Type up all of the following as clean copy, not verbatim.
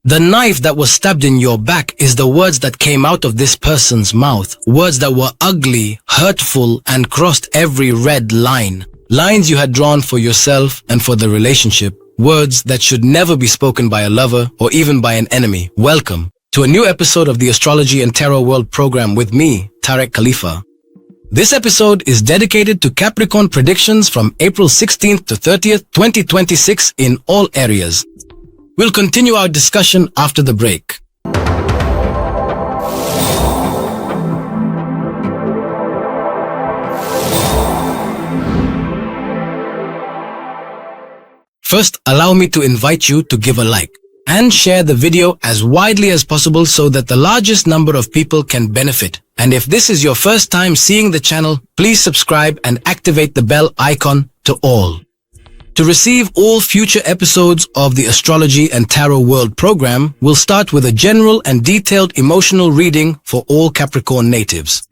The knife that was stabbed in your back is the words that came out of this person's mouth. Words that were ugly, hurtful, and crossed every red line. Lines you had drawn for yourself and for the relationship. Words that should never be spoken by a lover or even by an enemy. Welcome to a new episode of the Astrology and Tarot World program with me, Tariq Khalifa. This episode is dedicated to Capricorn predictions from April 16th to 30th, 2026 in all areas. We'll continue our discussion after the break. First, allow me to invite you to give a like and share the video as widely as possible so that the largest number of people can benefit. And if this is your first time seeing the channel, please subscribe and activate the bell icon to all. To receive all future episodes of the Astrology and Tarot World program, we'll start with a general and detailed emotional reading for all Capricorn natives.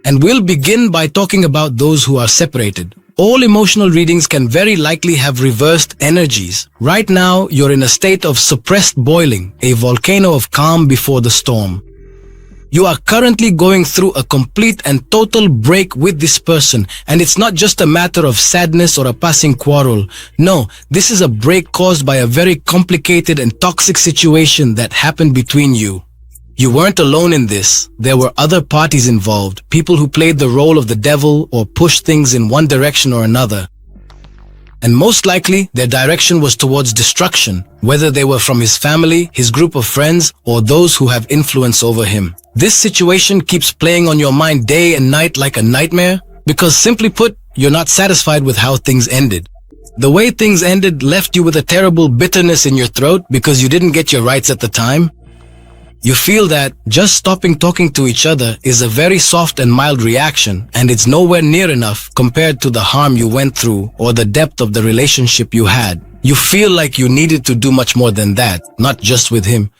And we'll begin by talking about those who are separated. All emotional readings can very likely have reversed energies. Right now, you're in a state of suppressed boiling, a volcano of calm before the storm. You are currently going through a complete and total break with this person, and it's not just a matter of sadness or a passing quarrel. No, this is a break caused by a very complicated and toxic situation that happened between you. You weren't alone in this. There were other parties involved, people who played the role of the devil or pushed things in one direction or another. And most likely, their direction was towards destruction, whether they were from his family, his group of friends, or those who have influence over him. This situation keeps playing on your mind day and night like a nightmare, because simply put, you're not satisfied with how things ended. The way things ended left you with a terrible bitterness in your throat because you didn't get your rights at the time. You feel that just stopping talking to each other is a very soft and mild reaction, and it's nowhere near enough compared to the harm you went through or the depth of the relationship you had. You feel like you needed to do much more than that, not just with him,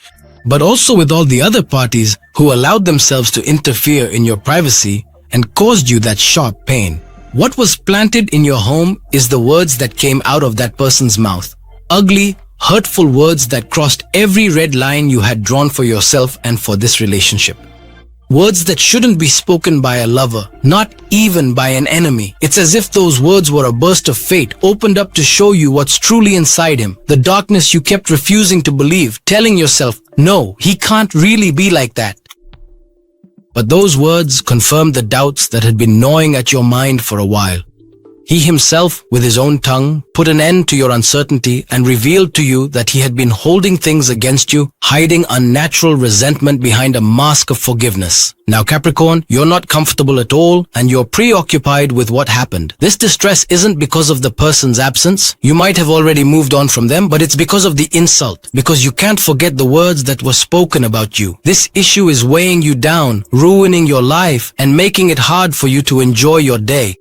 but also with all the other parties who allowed themselves to interfere in your privacy and caused you that sharp pain. What was planted in your home is the words that came out of that person's mouth. Ugly, hurtful words that crossed every red line you had drawn for yourself and for this relationship. Words that shouldn't be spoken by a lover, not even by an enemy. It's as if those words were a burst of fate opened up to show you what's truly inside him, the darkness you kept refusing to believe, telling yourself, no, he can't really be like that. But those words confirmed the doubts that had been gnawing at your mind for a while. He himself, with his own tongue, put an end to your uncertainty and revealed to you that he had been holding things against you, hiding unnatural resentment behind a mask of forgiveness. Now Capricorn, you're not comfortable at all and you're preoccupied with what happened. This distress isn't because of the person's absence. You might have already moved on from them, but it's because of the insult, because you can't forget the words that were spoken about you. This issue is weighing you down, ruining your life, and making it hard for you to enjoy your day.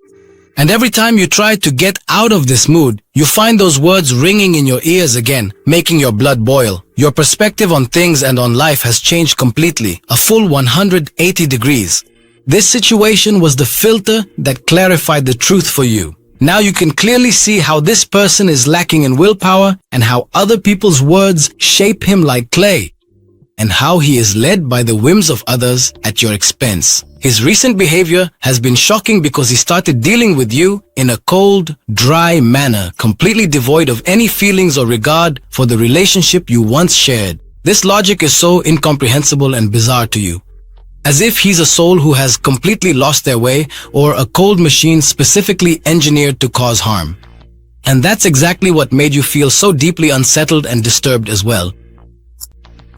And every time you try to get out of this mood, you find those words ringing in your ears again, making your blood boil. Your perspective on things and on life has changed completely, a full 180 degrees. This situation was the filter that clarified the truth for you. Now you can clearly see how this person is lacking in willpower and how other people's words shape him like clay, and how he is led by the whims of others at your expense. His recent behavior has been shocking because he started dealing with you in a cold, dry manner, completely devoid of any feelings or regard for the relationship you once shared. This logic is so incomprehensible and bizarre to you, as if he's a soul who has completely lost their way or a cold machine specifically engineered to cause harm. And that's exactly what made you feel so deeply unsettled and disturbed as well.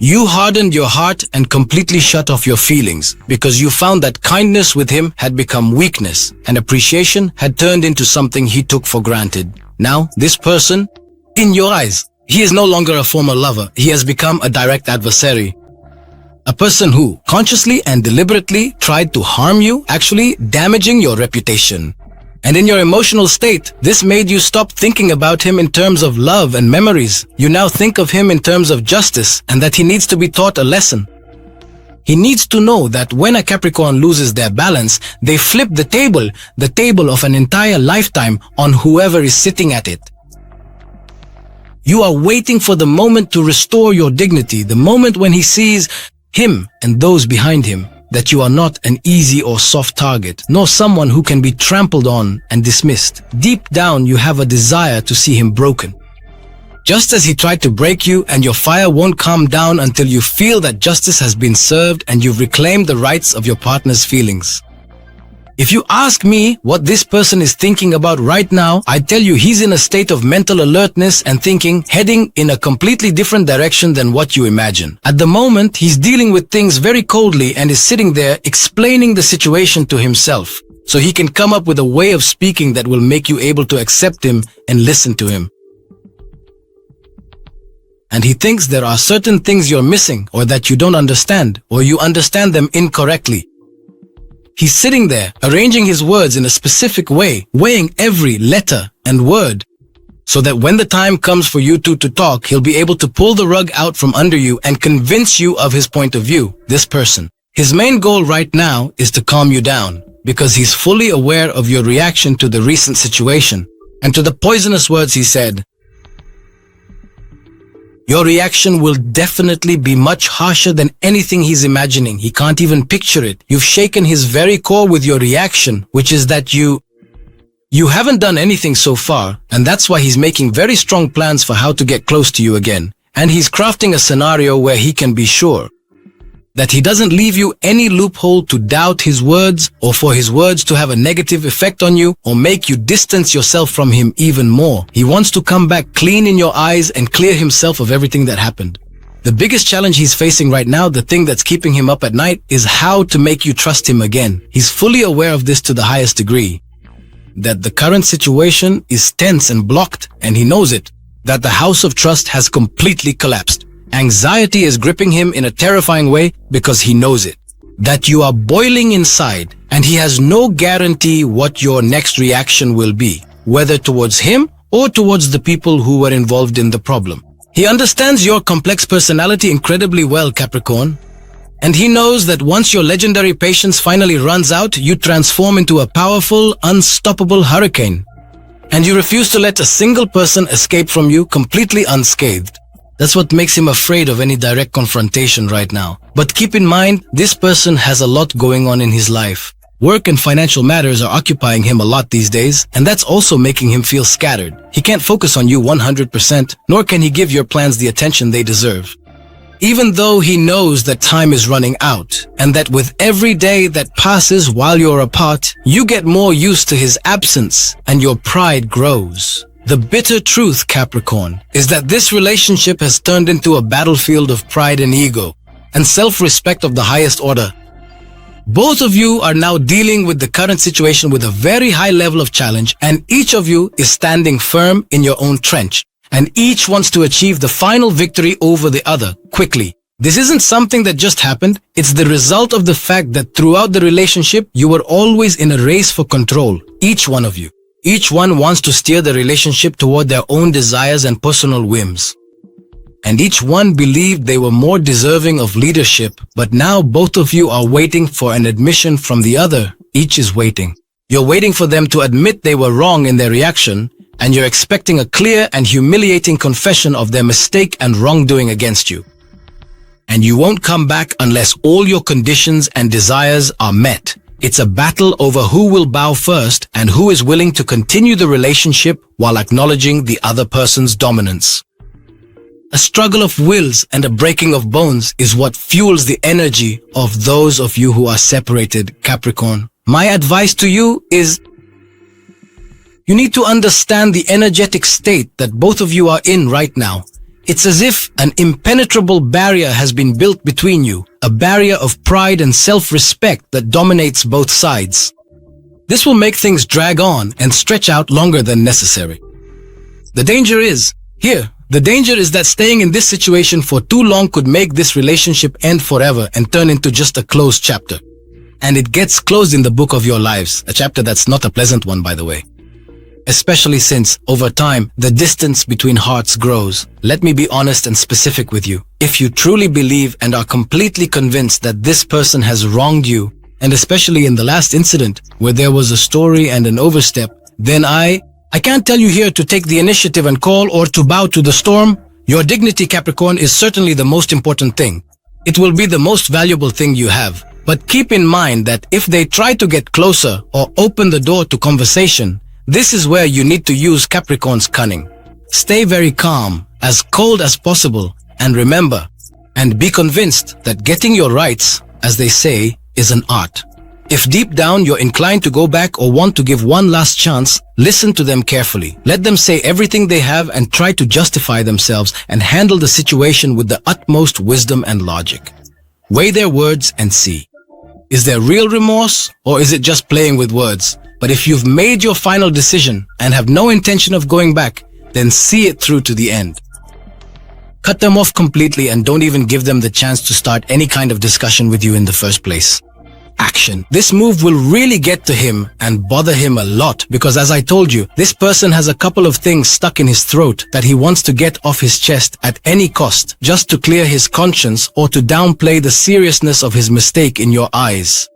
You hardened your heart and completely shut off your feelings because you found that kindness with him had become weakness and appreciation had turned into something he took for granted. Now, this person, in your eyes, he is no longer a former lover. He has become a direct adversary. A person who, consciously and deliberately, tried to harm you, actually damaging your reputation. And in your emotional state, this made you stop thinking about him in terms of love and memories. You now think of him in terms of justice and that he needs to be taught a lesson. He needs to know that when a Capricorn loses their balance, they flip the table of an entire lifetime on whoever is sitting at it. You are waiting for the moment to restore your dignity, the moment when he sees him and those behind him, that you are not an easy or soft target, nor someone who can be trampled on and dismissed. Deep down, you have a desire to see him broken. Just as he tried to break you, and your fire won't calm down until you feel that justice has been served and you've reclaimed the rights of your partner's feelings. If you ask me what this person is thinking about right now, I tell you he's in a state of mental alertness and thinking, heading in a completely different direction than what you imagine. At the moment, he's dealing with things very coldly and is sitting there explaining the situation to himself, so he can come up with a way of speaking that will make you able to accept him and listen to him. And he thinks there are certain things you're missing, or that you don't understand, or you understand them incorrectly. He's sitting there, arranging his words in a specific way, weighing every letter and word, so that when the time comes for you two to talk, he'll be able to pull the rug out from under you and convince you of his point of view, this person. His main goal right now is to calm you down, because he's fully aware of your reaction to the recent situation, and to the poisonous words he said. Your reaction will definitely be much harsher than anything he's imagining. He can't even picture it. You've shaken his very core with your reaction, which is that you haven't done anything so far, and that's why he's making very strong plans for how to get close to you again. And he's crafting a scenario where he can be sure that he doesn't leave you any loophole to doubt his words, or for his words to have a negative effect on you, or make you distance yourself from him even more. He wants to come back clean in your eyes and clear himself of everything that happened. The biggest challenge he's facing right now, the thing that's keeping him up at night, is how to make you trust him again. He's fully aware of this to the highest degree, that the current situation is tense and blocked, and he knows it, that the house of trust has completely collapsed. Anxiety is gripping him in a terrifying way because he knows it, that you are boiling inside, and he has no guarantee what your next reaction will be, whether towards him or towards the people who were involved in the problem. He understands your complex personality incredibly well, Capricorn, and he knows that once your legendary patience finally runs out, you transform into a powerful, unstoppable hurricane, and you refuse to let a single person escape from you completely unscathed. That's what makes him afraid of any direct confrontation right now. But keep in mind, this person has a lot going on in his life. Work and financial matters are occupying him a lot these days, and that's also making him feel scattered. He can't focus on you 100%, nor can he give your plans the attention they deserve. Even though he knows that time is running out, and that with every day that passes while you're apart, you get more used to his absence, and your pride grows. The bitter truth, Capricorn, is that this relationship has turned into a battlefield of pride and ego, and self-respect of the highest order. Both of you are now dealing with the current situation with a very high level of challenge, and each of you is standing firm in your own trench, and each wants to achieve the final victory over the other, quickly. This isn't something that just happened, it's the result of the fact that throughout the relationship, you were always in a race for control, each one of you. Each one wants to steer the relationship toward their own desires and personal whims. And each one believed they were more deserving of leadership, but now both of you are waiting for an admission from the other. Each is waiting. You're waiting for them to admit they were wrong in their reaction, and you're expecting a clear and humiliating confession of their mistake and wrongdoing against you. And you won't come back unless all your conditions and desires are met. It's a battle over who will bow first and who is willing to continue the relationship while acknowledging the other person's dominance. A struggle of wills and a breaking of bones is what fuels the energy of those of you who are separated, Capricorn. My advice to you is, you need to understand the energetic state that both of you are in right now. It's as if an impenetrable barrier has been built between you, a barrier of pride and self-respect that dominates both sides. This will make things drag on and stretch out longer than necessary. The danger is that staying in this situation for too long could make this relationship end forever and turn into just a closed chapter. And it gets closed in the book of your lives, a chapter that's not a pleasant one, by the way. Especially since, over time, the distance between hearts grows. Let me be honest and specific with you. If you truly believe and are completely convinced that this person has wronged you, and especially in the last incident, where there was a story and an overstep, then I I can't tell you here to take the initiative and call or to bow to the storm. Your dignity, Capricorn, is certainly the most important thing. It will be the most valuable thing you have. But keep in mind that if they try to get closer or open the door to conversation, this is where you need to use Capricorn's cunning. Stay very calm, as cold as possible, and remember, and be convinced that getting your rights, as they say, is an art. If deep down you're inclined to go back or want to give one last chance, listen to them carefully. Let them say everything they have and try to justify themselves and handle the situation with the utmost wisdom and logic. Weigh their words and see. Is there real remorse or is it just playing with words? But if you've made your final decision and have no intention of going back, then see it through to the end. Cut them off completely and don't even give them the chance to start any kind of discussion with you in the first place. Action. This move will really get to him and bother him a lot because, as I told you, this person has a couple of things stuck in his throat that he wants to get off his chest at any cost, just to clear his conscience or to downplay the seriousness of his mistake in your eyes.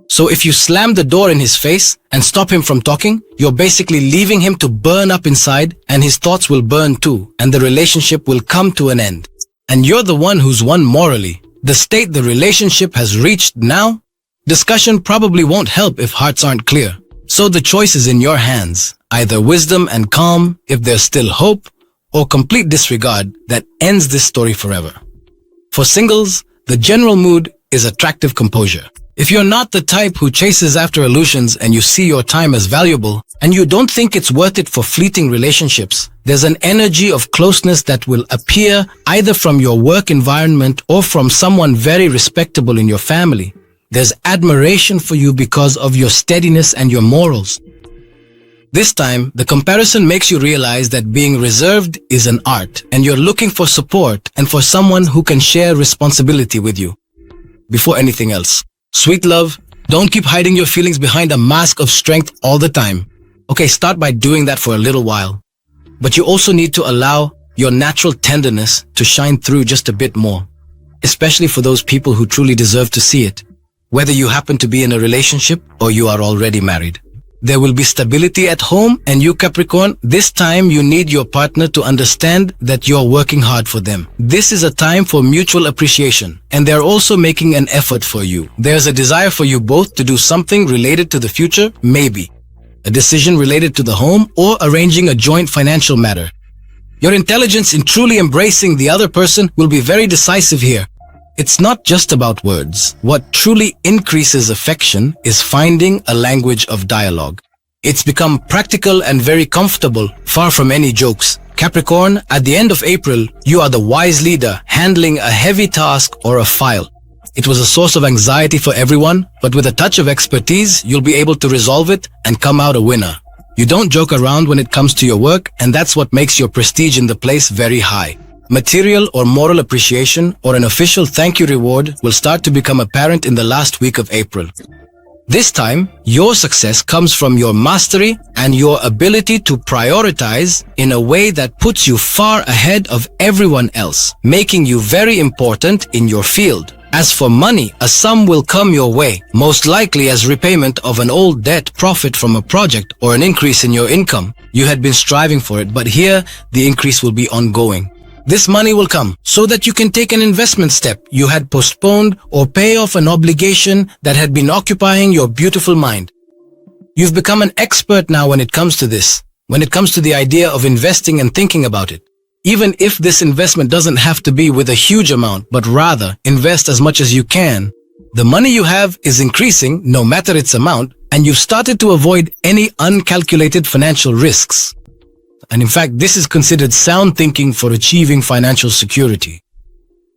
So if you slam the door in his face and stop him from talking, you're basically leaving him to burn up inside, and his thoughts will burn too, and the relationship will come to an end. And you're the one who's won morally. The state the relationship has reached now, discussion probably won't help if hearts aren't clear. So the choice is in your hands, either wisdom and calm if there's still hope, or complete disregard that ends this story forever. For singles, the general mood is attractive composure. If you're not the type who chases after illusions and you see your time as valuable, and you don't think it's worth it for fleeting relationships, there's an energy of closeness that will appear either from your work environment or from someone very respectable in your family. There's admiration for you because of your steadiness and your morals. This time, the comparison makes you realize that being reserved is an art, and you're looking for support and for someone who can share responsibility with you. Before anything else, sweet love, don't keep hiding your feelings behind a mask of strength all the time. Okay, start by doing that for a little while. But you also need to allow your natural tenderness to shine through just a bit more, especially for those people who truly deserve to see it. Whether you happen to be in a relationship or you are already married. There will be stability at home, and you, Capricorn, this time you need your partner to understand that you're working hard for them. This is a time for mutual appreciation, and they're also making an effort for you. There's a desire for you both to do something related to the future, maybe a decision related to the home or arranging a joint financial matter. Your intelligence in truly embracing the other person will be very decisive here. It's not just about words. What truly increases affection is finding a language of dialogue. It's become practical and very comfortable, far from any jokes. Capricorn, at the end of April, you are the wise leader handling a heavy task or a file. It was a source of anxiety for everyone, but with a touch of expertise, you'll be able to resolve it and come out a winner. You don't joke around when it comes to your work, and that's what makes your prestige in the place very high. Material or moral appreciation or an official thank you reward will start to become apparent in the last week of April. This time, your success comes from your mastery and your ability to prioritize in a way that puts you far ahead of everyone else, making you very important in your field. As for money, a sum will come your way, most likely as repayment of an old debt, profit from a project, or an increase in your income. You had been striving for it, but here the increase will be ongoing. This money will come so that you can take an investment step you had postponed or pay off an obligation that had been occupying your beautiful mind. You've become an expert now when it comes to this, when it comes to the idea of investing and thinking about it. Even if this investment doesn't have to be with a huge amount, but rather invest as much as you can. The money you have is increasing no matter its amount, and you've started to avoid any uncalculated financial risks. And in fact, this is considered sound thinking for achieving financial security,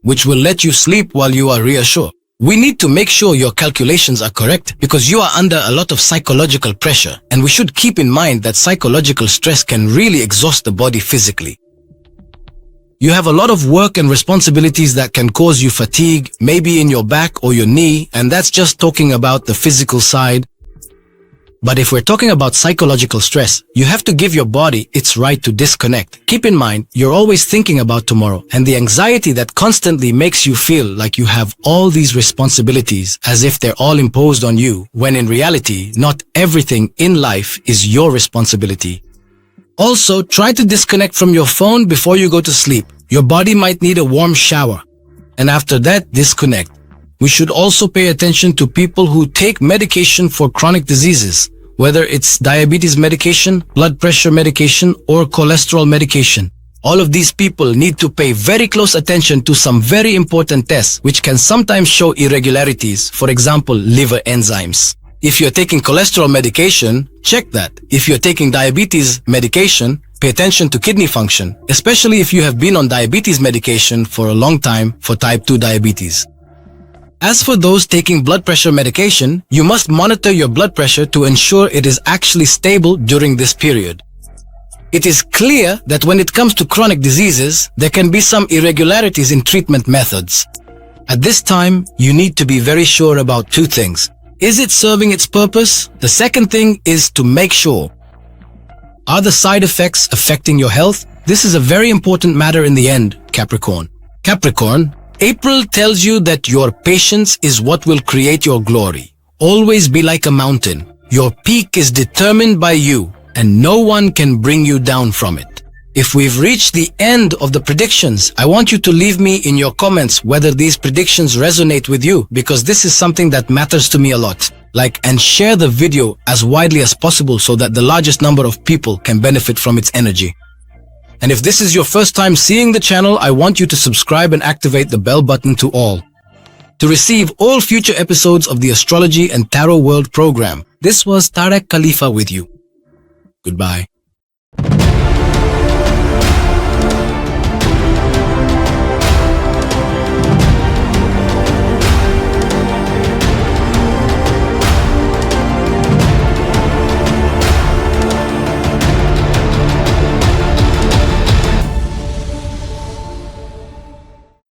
which will let you sleep while you are reassured. We need to make sure your calculations are correct because you are under a lot of psychological pressure, and we should keep in mind that psychological stress can really exhaust the body physically. You have a lot of work and responsibilities that can cause you fatigue, maybe in your back or your knee, and that's just talking about the physical side. But if we're talking about psychological stress, you have to give your body its right to disconnect. Keep in mind, you're always thinking about tomorrow and the anxiety that constantly makes you feel like you have all these responsibilities as if they're all imposed on you, when in reality, not everything in life is your responsibility. Also, try to disconnect from your phone before you go to sleep. Your body might need a warm shower. And after that, disconnect. We should also pay attention to people who take medication for chronic diseases, whether it's diabetes medication, blood pressure medication, or cholesterol medication. All of these people need to pay very close attention to some very important tests which can sometimes show irregularities, for example, liver enzymes. If you're taking cholesterol medication, check that. If you're taking diabetes medication, pay attention to kidney function, especially if you have been on diabetes medication for a long time for type 2 diabetes. As for those taking blood pressure medication, you must monitor your blood pressure to ensure it is actually stable during this period. It is clear that when it comes to chronic diseases, there can be some irregularities in treatment methods. At this time, you need to be very sure about two things. Is it serving its purpose? The second thing is to make sure. Are the side effects affecting your health? This is a very important matter in the end, Capricorn. Capricorn, April tells you that your patience is what will create your glory. Always be like a mountain. Your peak is determined by you, and no one can bring you down from it. If we've reached the end of the predictions, I want you to leave me in your comments whether these predictions resonate with you, because this is something that matters to me a lot. Like and share the video as widely as possible so that the largest number of people can benefit from its energy. And if this is your first time seeing the channel, I want you to subscribe and activate the bell button to all. To receive all future episodes of the Astrology and Tarot World program, this was Tariq Khalifa with you. Goodbye.